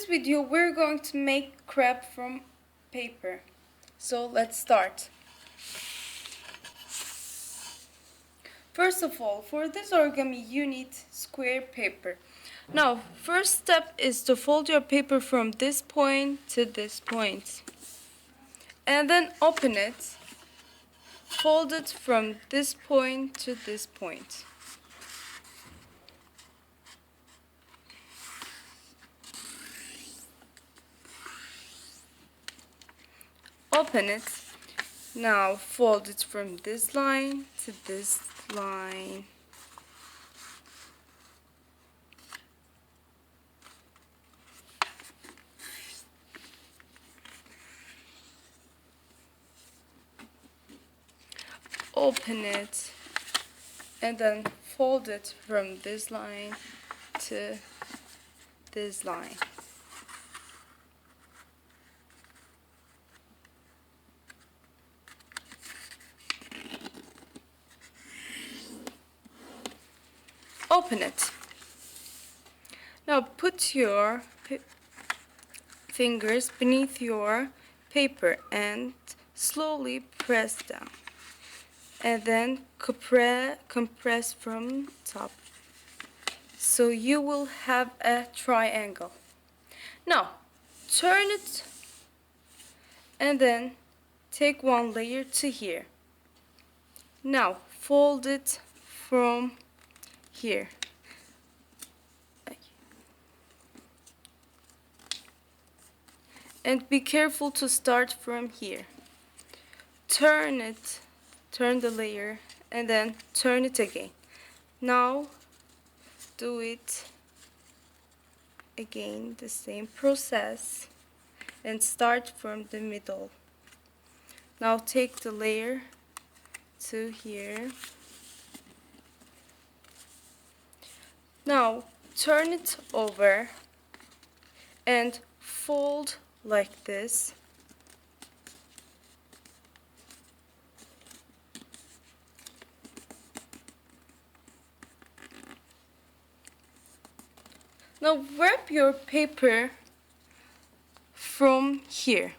this video we're going to make crab from paper. So let's start. First of all, for this origami you need square paper. Now, first step is to fold your paper from this point to this point. And then open it. Fold it from this point to this point. Open it. Now fold it from this line to this line. Open it and then fold it from this line to this line. Open it. Now put your fingers beneath your paper and slowly press down. And then compress from top. So you will have a triangle. Now turn it and then take one layer to here. Now fold it from here. And be careful to start from here. Turn the layer and then turn it again. Now do it again, the same process, and start from the middle. Now take the layer to here. Now turn it over and fold like this. Now wrap your paper from here.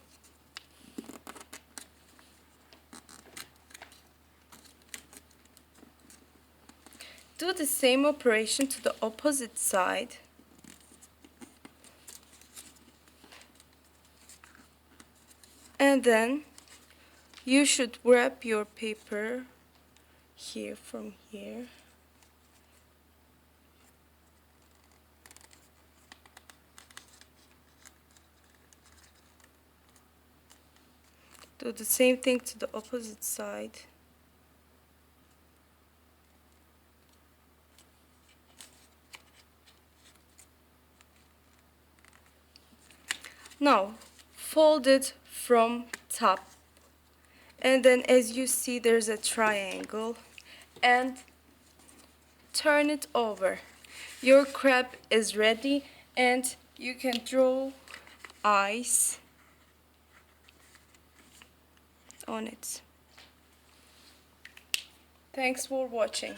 Do the same operation to the opposite side. And then you should wrap your paper here from here. Do the same thing to the opposite side. Now fold it from top, and then as you see there's a triangle, and turn it over. Your crab is ready and you can draw eyes on it. Thanks for watching.